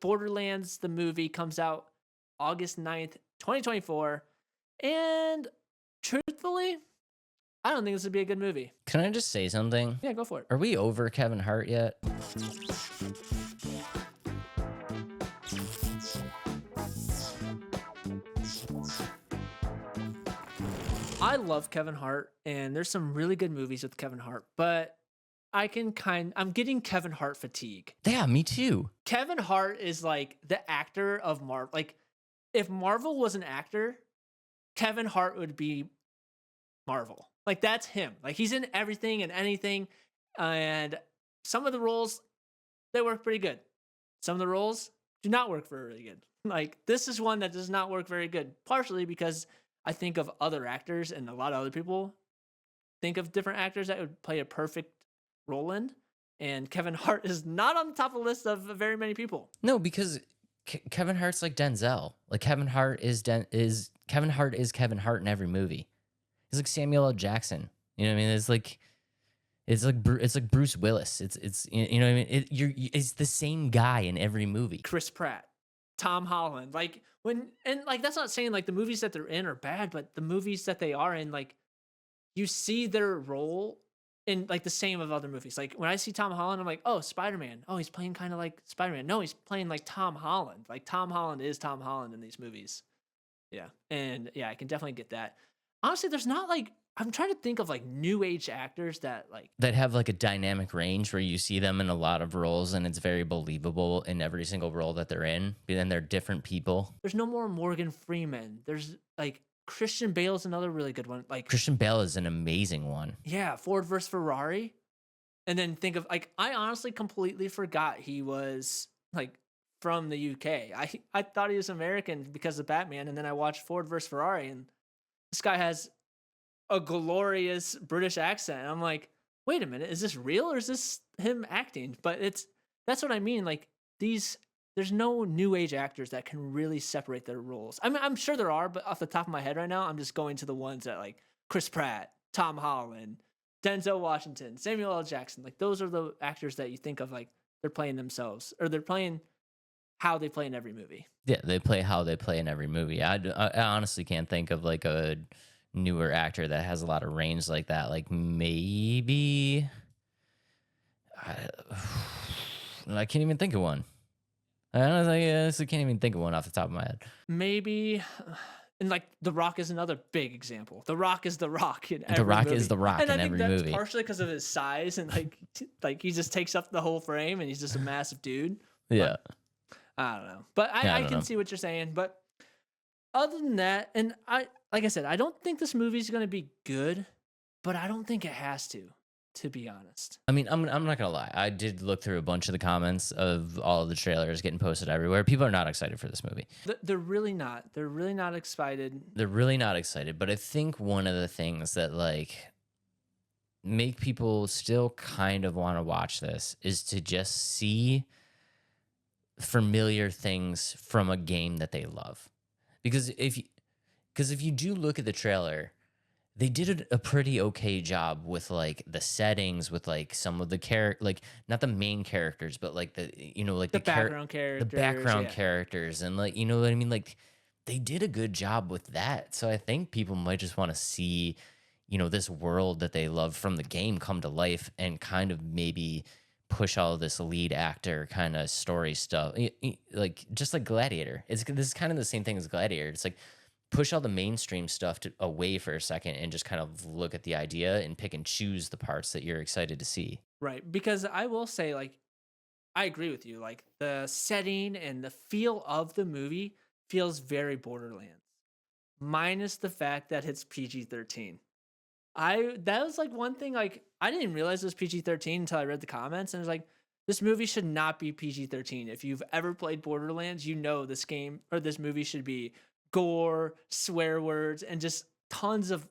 Borderlands, the movie, comes out August 9th, 2024. And truthfully, I don't think this would be a good movie. Can I just say something? Yeah, go for it. Are we over Kevin Hart yet? I love Kevin Hart, and there's some really good movies with Kevin Hart, but I'm getting Kevin Hart fatigue. Yeah, me too. Kevin Hart is like the actor of Marvel. Like, if Marvel was an actor, Kevin Hart would be Marvel. Like, that's him. Like, he's in everything and anything, and some of the roles, they work pretty good. Some of the roles do not work very good. Like, this is one that does not work very good, partially because I think of other actors, and a lot of other people think of different actors that would play a perfect Roland, and Kevin Hart is not on the top of the list of very many people. No, because Kevin Hart's like Denzel. Like Kevin Hart is Kevin Hart in every movie. He's like Samuel L. Jackson. You know what I mean? It's like Bruce Willis. It's you know what I mean? It's the same guy in every movie. Chris Pratt, Tom Holland. Like, that's not saying like the movies that they're in are bad, but the movies that they are in, like, you see their role in like the same of other movies. Like, when I see Tom Holland, I'm like, oh, Spider-Man. Oh, he's playing kind of like Spider-Man. No, he's playing like Tom Holland. Like, Tom Holland is Tom Holland in these movies. Yeah. And yeah, I can definitely get that. Honestly, there's not like, I'm trying to think of like new age actors that have like a dynamic range where you see them in a lot of roles and it's very believable in every single role that they're in. But then they're different people. There's no more Morgan Freeman. There's like Christian Bale's another really good one. Like, Christian Bale is an amazing one. Yeah, Ford versus Ferrari. And then think of like, I honestly completely forgot he was like from the UK. I thought he was American because of Batman, and then I watched Ford versus Ferrari, and this guy has a glorious British accent. And I'm like, wait a minute, is this real or is this him acting? But that's what I mean. Like, there's no new age actors that can really separate their roles. I mean, I'm sure there are, but off the top of my head right now, I'm just going to the ones that like Chris Pratt, Tom Holland, Denzel Washington, Samuel L. Jackson. Like, those are the actors that you think of like they're playing themselves, or they're playing how they play in every movie. Yeah, they play how they play in every movie. I honestly can't think of like a newer actor that has a lot of range like that. Like, maybe I can't even think of one. I honestly can't even think of one off the top of my head. Maybe, and like The Rock is another big example. The Rock is The Rock in every The Rock movie. is The Rock and in every movie. I think that's partially because of his size, and like he just takes up the whole frame, and he's just a massive dude. Yeah. But, I don't know. But I can see what you're saying. But other than that, and like I said, I don't think this movie's going to be good, but I don't think it has to be honest. I mean, I'm not gonna lie. I did look through a bunch of the comments of all of the trailers getting posted everywhere. People are not excited for this movie. They're really not. They're really not excited. They're really not excited. But I think one of the things that like make people still kind of want to watch this is to just see familiar things from a game that they love. Because if you do look at the trailer, they did a pretty okay job with like the settings, with like some of the like not the main characters, but like the background characters, the background characters, and like, you know what I mean? Like, they did a good job with that. So I think people might just want to see, you know, this world that they love from the game come to life, and kind of maybe push all this lead actor kind of story stuff, like just like Gladiator. This is kind of the same thing as Gladiator. It's like, push all the mainstream stuff away for a second and just kind of look at the idea and pick and choose the parts that you're excited to see. Right. Because I will say, like, I agree with you. Like, the setting and the feel of the movie feels very Borderlands, minus the fact that it's PG-13. That was like one thing, like, I didn't realize it was PG-13 until I read the comments, and it was like, this movie should not be PG-13. If you've ever played Borderlands, you know this game or this movie should be gore, swear words, and just tons of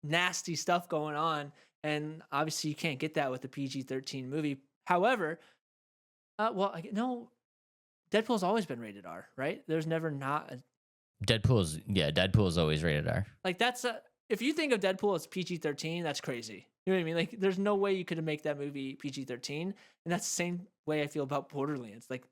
nasty stuff going on. And obviously you can't get that with a PG-13 movie. However, Deadpool's always been rated R, right? There's never not Deadpool's always rated R. Like, if you think of Deadpool as PG-13, that's crazy. You know what I mean? Like, there's no way you could make that movie PG-13. And that's the same way I feel about Borderlands. Like,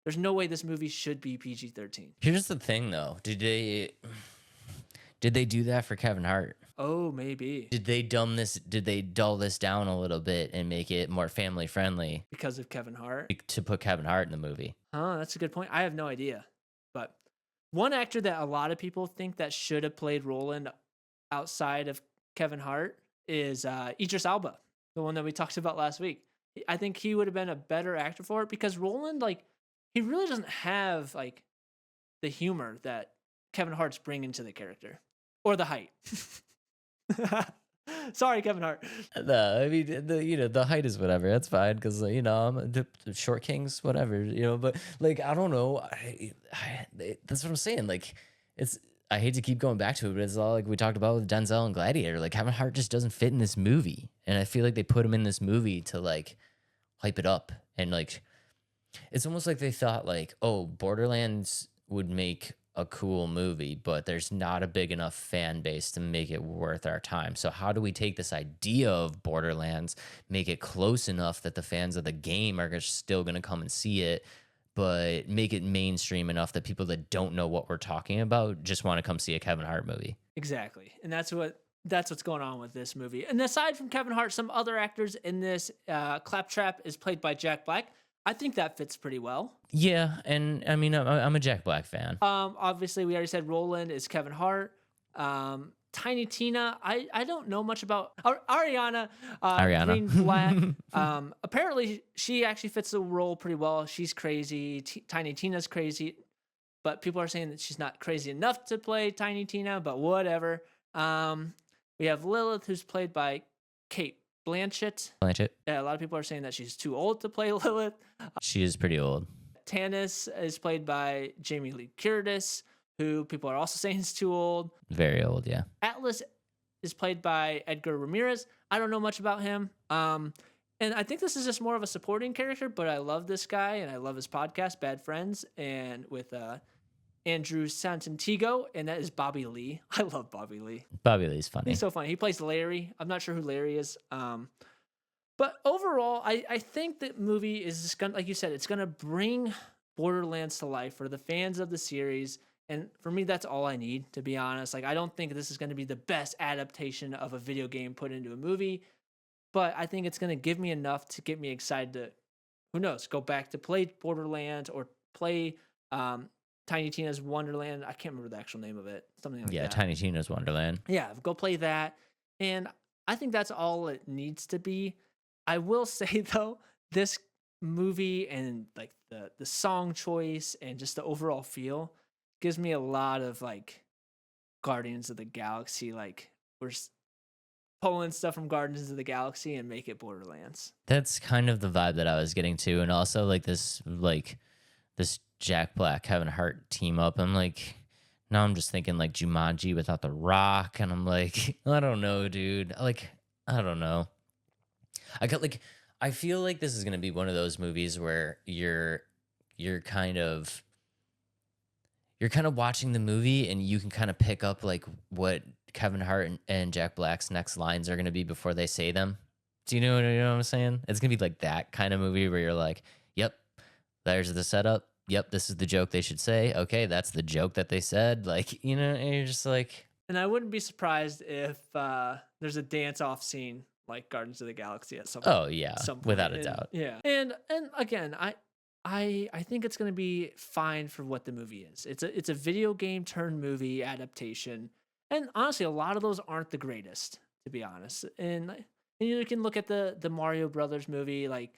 There's no way this movie should be PG-13. Here's the thing, though. Did they do that for Kevin Hart? Oh, maybe Did they dull this down a little bit and make it more family friendly because of Kevin Hart. to put Kevin Hart in the movie? Huh, that's a good point. I have no idea. But one actor that a lot of people think that should have played Roland outside of Kevin Hart is Idris Elba, the one that we talked about last week. I think he would have been a better actor for it because Roland, like, he really doesn't have like the humor that Kevin Hart's bringing to the character or the height. Sorry, Kevin Hart. No, I mean, the height is whatever. That's fine because I'm the short kings, whatever. But like I don't know. That's what I'm saying. Like I hate to keep going back to it, but it's all like we talked about with Denzel and Gladiator. Like Kevin Hart just doesn't fit in this movie, and I feel like they put him in this movie to like hype it up, and like it's almost like they thought like, oh, Borderlands would make a cool movie, but there's not a big enough fan base to make it worth our time. So how do we take this idea of Borderlands, make it close enough that the fans of the game are still going to come and see it, but make it mainstream enough that people that don't know what we're talking about just want to come see a Kevin Hart movie? Exactly. And that's what's going on with this movie. And aside from Kevin Hart, some other actors in this, Claptrap is played by Jack Black. I think that fits pretty well. Yeah, and I mean, I'm a Jack Black fan. Obviously, we already said Roland is Kevin Hart. Tiny Tina, I don't know much about. Ariana Greenblatt. Apparently, she actually fits the role pretty well. She's crazy. Tiny Tina's crazy, but people are saying that she's not crazy enough to play Tiny Tina, but whatever. We have Lilith, who's played by Cate Blanchett. Yeah, a lot of people are saying that she's too old to play Lilith. She is pretty old. Tannis is played by Jamie Lee Curtis, who people are also saying is too old. Very old, yeah. Atlas is played by Edgar Ramirez. I don't know much about him. And I think this is just more of a supporting character, but I love this guy, and I love his podcast, Bad Friends, and with Andrew Santiago, and that is Bobby Lee. I love Bobby Lee. Bobby Lee's funny. He's so funny. He plays Larry. I'm not sure who Larry is. But overall, I think that movie is just gonna, like you said, it's gonna bring Borderlands to life for the fans of the series. And for me, that's all I need, to be honest. Like, I don't think this is gonna be the best adaptation of a video game put into a movie, but I think it's gonna give me enough to get me excited to, who knows, go back to play Borderlands or play Tiny Tina's Wonderland. I can't remember the actual name of it. Something like that. Yeah, Tiny Tina's Wonderland. Yeah, go play that. And I think that's all it needs to be. I will say, though, this movie and like the song choice and just the overall feel gives me a lot of like Guardians of the Galaxy. Like, we're pulling stuff from Guardians of the Galaxy and make it Borderlands. That's kind of the vibe that I was getting to. And also like this Jack Black, Kevin Hart team up. I'm like, now I'm just thinking like Jumanji without The Rock. And I'm like, I don't know, dude. Like, I don't know. I feel like this is going to be one of those movies where you're kind of watching the movie and you can kind of pick up like what Kevin Hart and Jack Black's next lines are going to be before they say them. Do you know what I'm saying? It's going to be like that kind of movie where you're like, yep, there's the setup. Yep, this is the joke they should say. Okay, that's the joke that they said. Like, and you're just like. And I wouldn't be surprised if there's a dance-off scene like Guardians of the Galaxy at some point. Oh yeah, without a doubt. Yeah, and again, I think it's gonna be fine for what the movie is. It's a video game turned movie adaptation, and honestly, a lot of those aren't the greatest, to be honest. And you can look at the Mario Brothers movie. Like,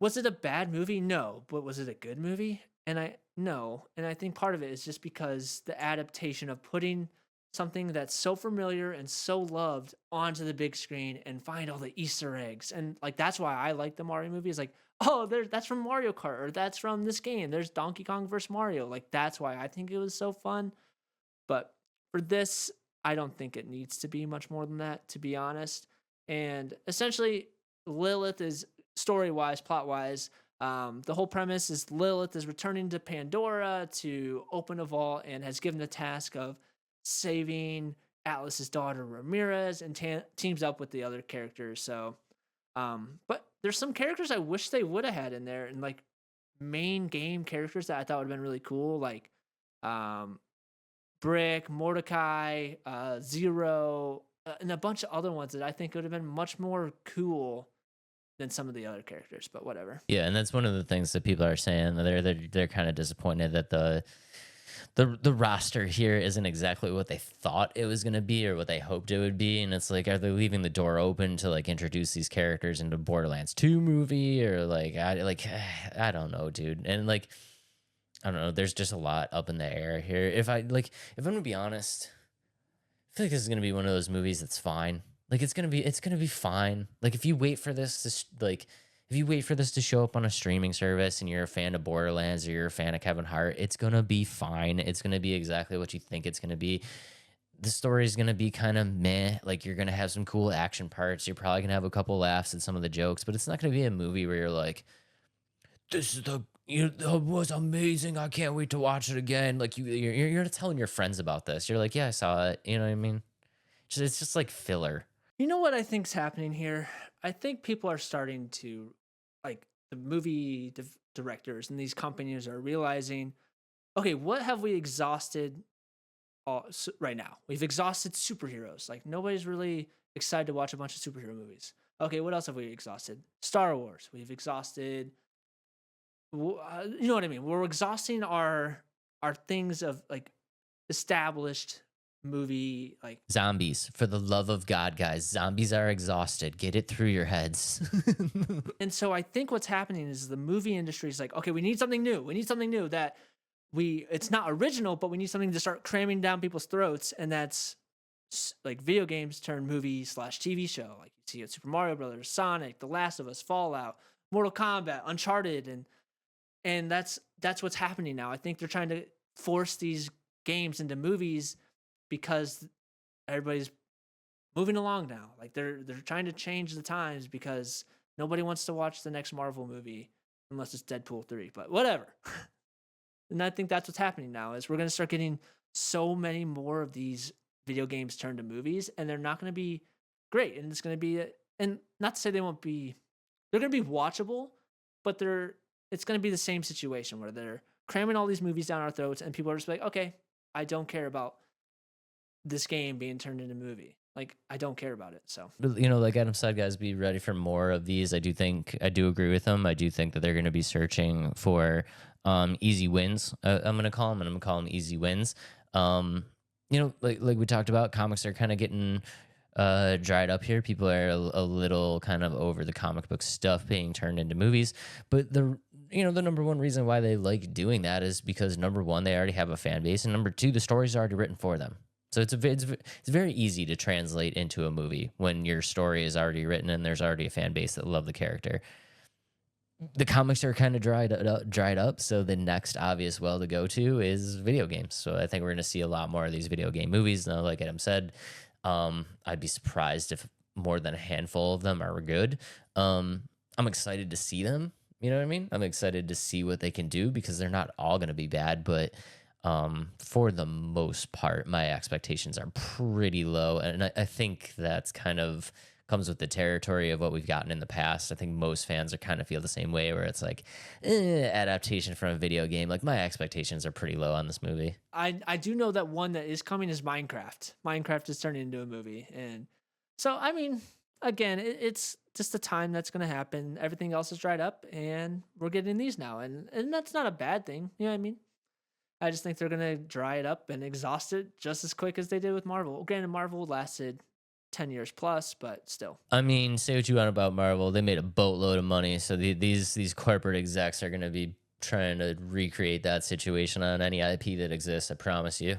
was it a bad movie? No, but was it a good movie? And I think part of it is just because the adaptation of putting something that's so familiar and so loved onto the big screen and find all the Easter eggs. And like, that's why I like the Mario movie. Is like, oh, that's from Mario Kart, or that's from this game. There's Donkey Kong versus Mario. Like, that's why I think it was so fun. But for this, I don't think it needs to be much more than that, to be honest. And essentially, Lilith is story-wise, plot-wise, the whole premise is Lilith is returning to Pandora to open a vault and has given the task of saving Atlas's daughter Ramirez, and teams up with the other characters. So, but there's some characters I wish they would have had in there and like main game characters that I thought would have been really cool, like um, Brick, Mordecai, Zero, and a bunch of other ones that I think would have been much more cool than some of the other characters. But whatever. Yeah, and that's one of the things that people are saying. They're kind of disappointed that the roster here isn't exactly what they thought it was going to be or what they hoped it would be. And it's like, are they leaving the door open to like introduce these characters into Borderlands 2 movie, or I don't know, dude. And like, I don't know, there's just a lot up in the air here. If I'm gonna be honest, I feel like this is gonna be one of those movies that's fine. Like it's gonna be fine. Like if you wait for this to show up on a streaming service and you're a fan of Borderlands or you're a fan of Kevin Hart, it's gonna be fine. It's gonna be exactly what you think it's gonna be. The story is gonna be kind of meh. Like you're gonna have some cool action parts. You're probably gonna have a couple laughs at some of the jokes, but it's not gonna be a movie where you're like, this is that was amazing. I can't wait to watch it again. Like you're telling your friends about this. You're like, yeah, I saw it. You know what I mean? It's just like filler. You know what I think's happening here? I think people are starting to, like, the movie directors and these companies are realizing, okay, what have we exhausted right now? We've exhausted superheroes. Like, nobody's really excited to watch a bunch of superhero movies. Okay, what else have we exhausted? Star Wars. We've exhausted. You know what I mean? We're exhausting our things of like established movie, like Zombies. For the love of God, guys, zombies are exhausted. Get it through your heads. And so I think what's happening is the movie industry is like, okay, we need something new. We need something new that it's not original, but we need something to start cramming down people's throats, and that's like video games turned movie / TV show. Like you see it, Super Mario Brothers, Sonic, The Last of Us, Fallout, Mortal Kombat, Uncharted, and that's what's happening now. I think they're trying to force these games into movies because everybody's moving along now. Like they're trying to change the times because nobody wants to watch the next Marvel movie unless it's Deadpool 3, but whatever. And I think that's what's happening now is we're going to start getting so many more of these video games turned to movies, and they're not going to be great. And it's going to be, and not to say they won't be, they're going to be watchable, but it's going to be the same situation where they're cramming all these movies down our throats and people are just like, okay, I don't care about this game being turned into a movie. Like, I don't care about it. So, like Adam said, guys, be ready for more of these. I do agree with them. I do think that they're going to be searching for easy wins. I'm going to call them easy wins. Like we talked about, comics are kind of getting dried up here. People are a little kind of over the comic book stuff being turned into movies. But the number one reason why they like doing that is because, number one, they already have a fan base, and number two, the story's already written for them. So it's very easy to translate into a movie when your story is already written and there's already a fan base that love the character. The comics are kind of dried up, so the next obvious well to go to is video games. So I think we're going to see a lot more of these video game movies. Now, like Adam said, I'd be surprised if more than a handful of them are good. I'm excited to see them. You know what I mean? I'm excited to see what they can do because they're not all going to be bad, but for the most part, my expectations are pretty low. And I think that's kind of comes with the territory of what we've gotten in the past. I think most fans are kind of feel the same way where it's like, adaptation from a video game. Like my expectations are pretty low on this movie. I do know that one that is coming is Minecraft. Minecraft is turning into a movie. And so, I mean, again, it's just the time that's going to happen. Everything else is dried up and we're getting these now. And that's not a bad thing. You know what I mean? I just think they're going to dry it up and exhaust it just as quick as they did with Marvel. Granted, Marvel lasted 10 years plus, but still. I mean, say what you want about Marvel. They made a boatload of money. So these corporate execs are going to be trying to recreate that situation on any IP that exists. I promise you.